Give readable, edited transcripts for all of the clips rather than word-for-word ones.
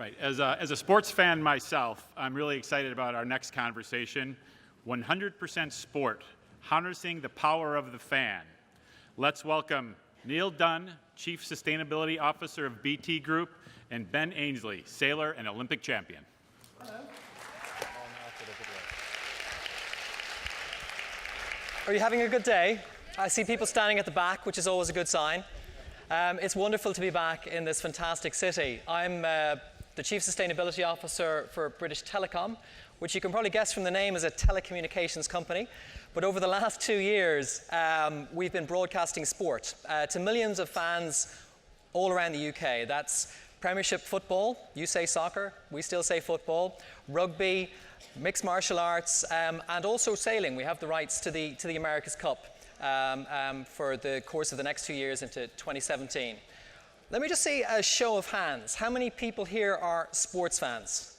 Right. As a sports fan myself, I'm really excited about our next conversation, 100% Sport, Harnessing the Power of the Fan. Let's welcome Neil Dunn, Chief Sustainability Officer of BT Group, and Ben Ainslie, sailor and Olympic champion. Hello. Are you having a good day? I see people standing at the back, which is always a good sign. It's wonderful to be back in this fantastic city. I'm the Chief Sustainability Officer for British Telecom, which you can probably guess from the name is a telecommunications company. But over the last 2 years, we've been broadcasting sport to millions of fans all around the UK. That's Premiership football, you say soccer, we still say football, rugby, mixed martial arts, and also sailing. We have the rights to the America's Cup for the course of the next 2 years into 2017. Let me just see a show of hands. How many people here are sports fans?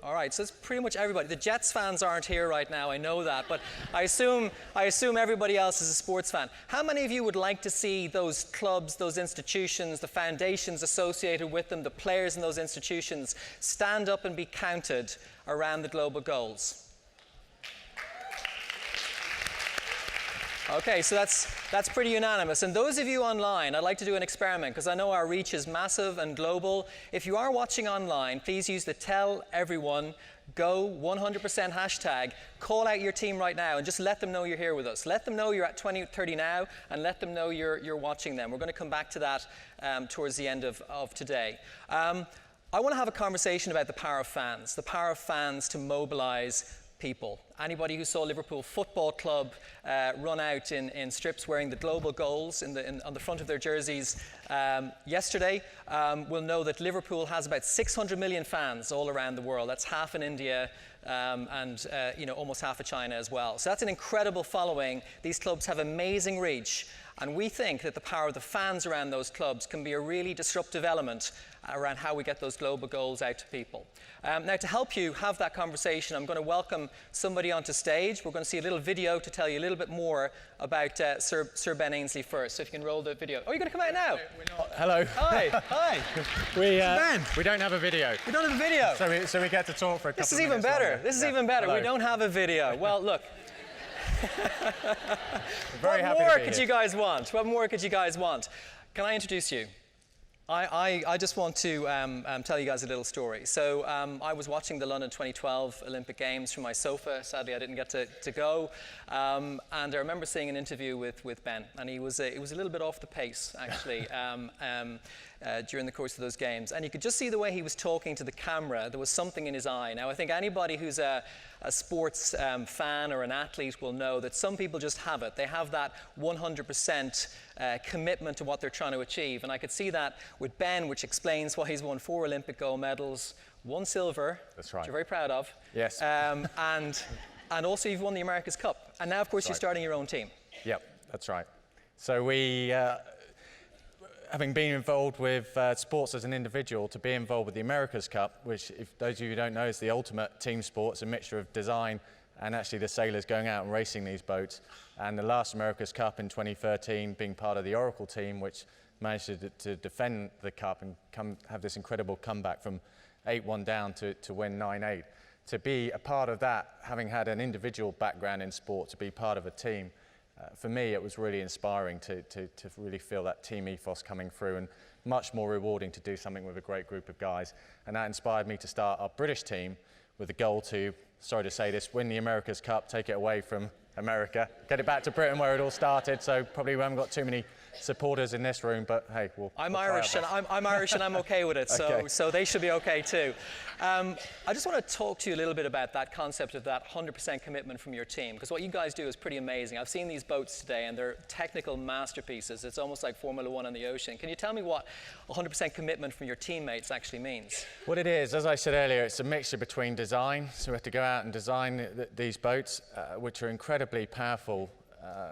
All right, so it's pretty much everybody. The Jets fans aren't here right now, I know that, but I assume everybody else is a sports fan. How many of you would like to see those clubs, those institutions, the foundations associated with them, the players in those institutions stand up and be counted around the global goals? Okay, so that's pretty unanimous. And those of you online, I'd like to do an experiment because I know our reach is massive and global. If you are watching online, please use the Tell Everyone Go 100% hashtag. Call out your team right now and just let them know you're here with us. Let them know you're at 2030 now and let them know you're watching them. We're going to come back to that towards the end of today. I want to have a conversation about the power of fans to mobilize people. Anybody who saw Liverpool Football Club run out in strips wearing the global goals on the front of their jerseys yesterday will know that Liverpool has about 600 million fans all around the world. That's half in India and almost half of China as well. So that's an incredible following. These clubs have amazing reach. And we think that the power of the fans around those clubs can be a really disruptive element around how we get those global goals out to people. Now, to help you have that conversation, I'm going to welcome somebody onto stage. We're going to see a little video to tell you a little bit more about Sir Ben Ainslie first. So if you can roll the video. Oh, you're going to come out now? We're not. Hello. Hi. Hi. We don't have a video. We don't have a video. So we get to talk for a couple of minutes. This is even better. Longer. This is even better. Hello. We don't have a video. Well, look. Very what more could you guys want? What more could you guys want? Can I introduce you? I just want to tell you guys a little story. So I was watching the London 2012 Olympic Games from my sofa. Sadly, I didn't get to go. And I remember seeing an interview with Ben, and it was a little bit off the pace, actually, during the course of those games. And you could just see the way he was talking to the camera. There was something in his eye. Now, I think anybody who's a sports fan or an athlete will know that some people just have it. They have that 100% commitment to what they're trying to achieve. And I could see that with Ben, which explains why he's won 4 Olympic gold medals, 1 silver, that's right, which you're very proud of. Yes. And also you've won the America's Cup. And now, of course, you're starting your own team. Yep, that's right. So we, having been involved with sports as an individual, to be involved with the America's Cup, which, if those of you who don't know, is the ultimate team sport. It's a mixture of design and actually the sailors going out and racing these boats. And the last America's Cup in 2013 being part of the Oracle team, which managed to defend the Cup and have this incredible comeback from 8-1 down to win 9-8. To be a part of that, having had an individual background in sport, to be part of a team, for me it was really inspiring to really feel that team ethos coming through, and much more rewarding to do something with a great group of guys. And that inspired me to start our British team with the goal to, sorry to say this, win the America's Cup, take it away from America, get it back to Britain where it all started. So probably we haven't got too many supporters in this room, but hey, I'm Irish and I'm okay with it, so they should be okay too. I just want to talk to you a little bit about that concept of that 100% commitment from your team, because what you guys do is pretty amazing. I've seen these boats today and they're technical masterpieces. It's almost like Formula One on the ocean. Can you tell me what 100% commitment from your teammates actually means? What it is, as I said earlier, it's a mixture between design. So we have to go out and design these boats, which are incredibly powerful.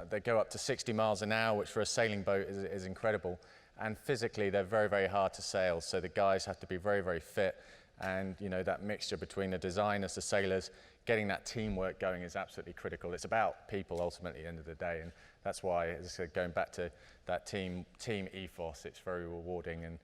They go up to 60 miles an hour, which for a sailing boat is incredible. And physically, they're very, very hard to sail. So the guys have to be very, very fit And that mixture between the designers, the sailors, getting that teamwork going is absolutely critical. It's about people ultimately at the end of the day, and that's why, as I said, going back to that team ethos, it's very rewarding, and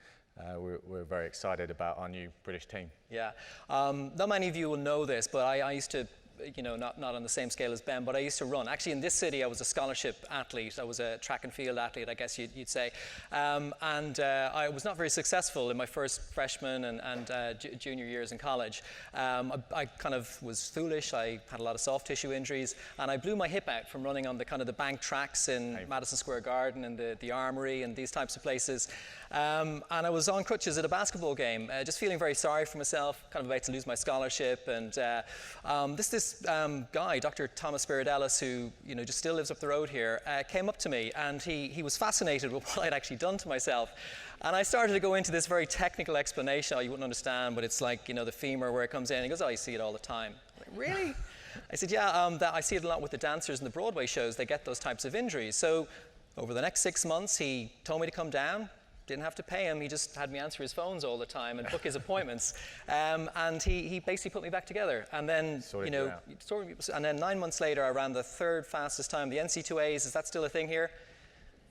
we're very excited about our new British team. Yeah, not many of you will know this, but I used to, not on the same scale as Ben, but I used to run. Actually, in this city, I was a scholarship athlete. I was a track and field athlete, I guess you'd say. And I was not very successful in my first freshman and junior years in college. I kind of was foolish. I had a lot of soft tissue injuries, and I blew my hip out from running on the kind of the bank tracks in Madison Square Garden and the Armory and these types of places. And I was on crutches at a basketball game, just feeling very sorry for myself, kind of about to lose my scholarship. And this guy, Dr. Thomas Spiridelis, who just still lives up the road here, came up to me, and he was fascinated with what I'd actually done to myself. And I started to go into this very technical explanation. Oh, you wouldn't understand, but it's like the femur where it comes in. He goes, "Oh, you see it all the time." I'm like, really? I said, "Yeah, I see it a lot with the dancers in the Broadway shows. They get those types of injuries." So over the next 6 months, he told me to come down. Didn't have to pay him. He just had me answer his phones all the time and book his appointments. And he basically put me back together. And then, and then 9 months later, I ran the third fastest time. The NC2As, is that still a thing here?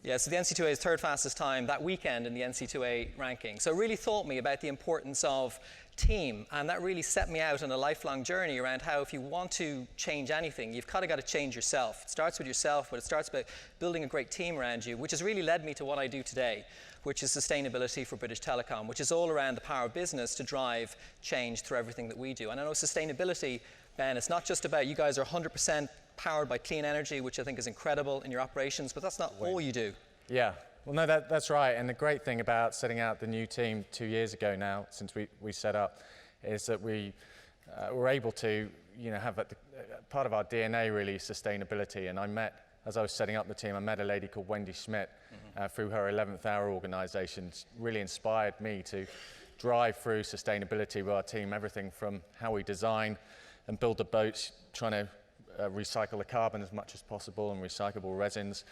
Yeah, so the NC2A is third fastest time that weekend in the NC2A ranking. So it really taught me about the importance of team, and that really set me out on a lifelong journey around how if you want to change anything, you've kind of got to change yourself. It starts with yourself, but it starts by building a great team around you, which has really led me to what I do today, which is sustainability for British Telecom, which is all around the power of business to drive change through everything that we do. And I know sustainability, Ben, it's not just about you guys are 100% powered by clean energy, which I think is incredible in your operations, but that's not all you do. Yeah, well, no, that's right. And the great thing about setting out the new team 2 years ago now, since we set up, is that we were able to, have at the, part of our DNA really sustainability. And I met, as I was setting up the team, I met a lady called Wendy Schmidt through her 11th Hour organisation. Really inspired me to drive through sustainability with our team, everything from how we design and build the boats, trying to recycle the carbon as much as possible and recyclable resins,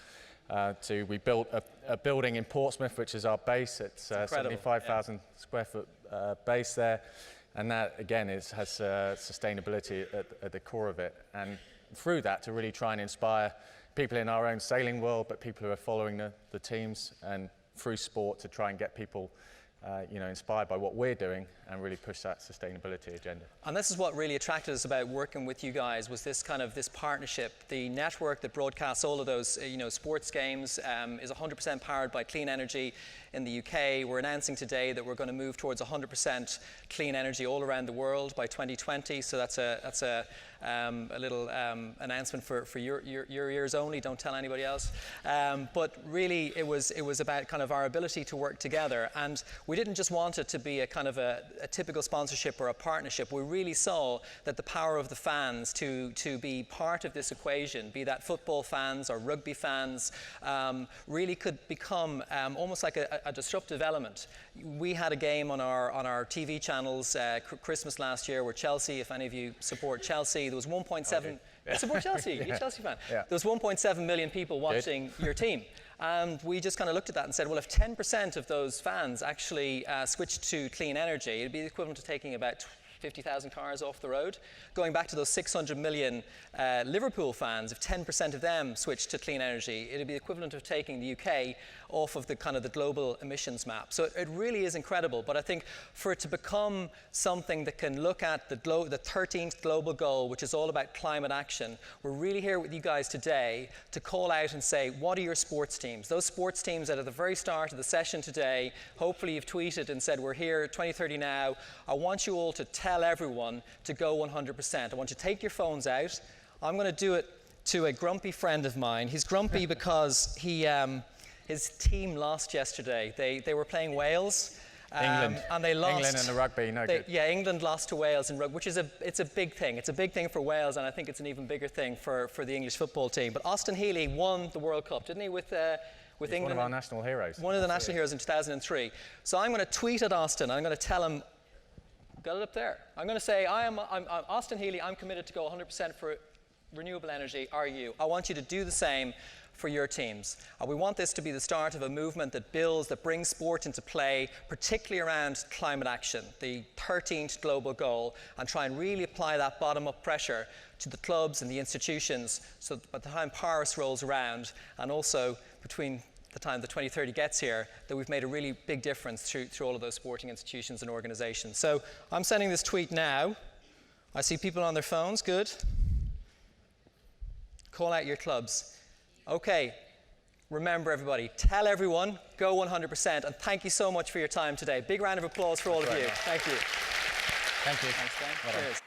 to we built a building in Portsmouth, which is our base. It's 75,000 square foot base there. And that, again, has sustainability at the core of it. And through that, to really try and inspire people in our own sailing world, but people who are following the teams, and through sport to try and get people inspired by what we're doing and really push that sustainability agenda. And this is what really attracted us about working with you guys, was this partnership. The network that broadcasts all of those sports games is 100% powered by clean energy in the UK. We're announcing today that we're going to move towards 100% clean energy all around the world by 2020. So that's a little announcement for your ears only. Don't tell anybody else. But really, it was about kind of our ability to work together, and we didn't just want it to be a kind of a typical sponsorship or a partnership. We really saw that the power of the fans to be part of this equation, be that football fans or rugby fans, really could become almost like a disruptive element. We had a game on our TV channels Christmas last year where Chelsea, if any of you support Chelsea, there was 1.7. Support Chelsea, you're a Chelsea fan. Yeah. There was 1.7 million people watching your team. And we just kind of looked at that and said, well, if 10% of those fans actually switched to clean energy, it'd be the equivalent to taking about 50,000 cars off the road. Going back to those 600 million Liverpool fans, if 10% of them switched to clean energy, it'd be the equivalent of taking the UK off of the kind of the global emissions map. So it really is incredible. But I think for it to become something that can look at the 13th global goal, which is all about climate action, we're really here with you guys today to call out and say, what are your sports teams? Those sports teams that at the very start of the session today, hopefully you've tweeted and said, we're here 2030 now. I want you all to tell everyone to go 100%. I want you to take your phones out. I'm going to do it to a grumpy friend of mine. He's grumpy because his team lost yesterday. They were playing Wales. England. And they lost. England and the rugby, good. Yeah, England lost to Wales in rugby, which is it's a big thing. It's a big thing for Wales, and I think it's an even bigger thing for the English football team. But Austin Healey won the World Cup, didn't he, with England? One of our national heroes. One of the national heroes in 2003. So I'm going to tweet at Austin. I'm going to tell him, got it up there. I'm going to say, I'm Austin Healey, I'm committed to go 100% for renewable energy. Are you? I want you to do the same for your teams. We want this to be the start of a movement that builds, that brings sport into play, particularly around climate action, the 13th global goal, and try and really apply that bottom-up pressure to the clubs and the institutions so that by the time Paris rolls around, and also between the time the 2030 gets here, that we've made a really big difference through all of those sporting institutions and organizations. So I'm sending this tweet now. I see people on their phones, good. Call out your clubs. Okay, remember everybody, tell everyone, go 100%, and thank you so much for your time today. Big round of applause for all of you. Thank you. Thank you. Thanks, Ben. Cheers.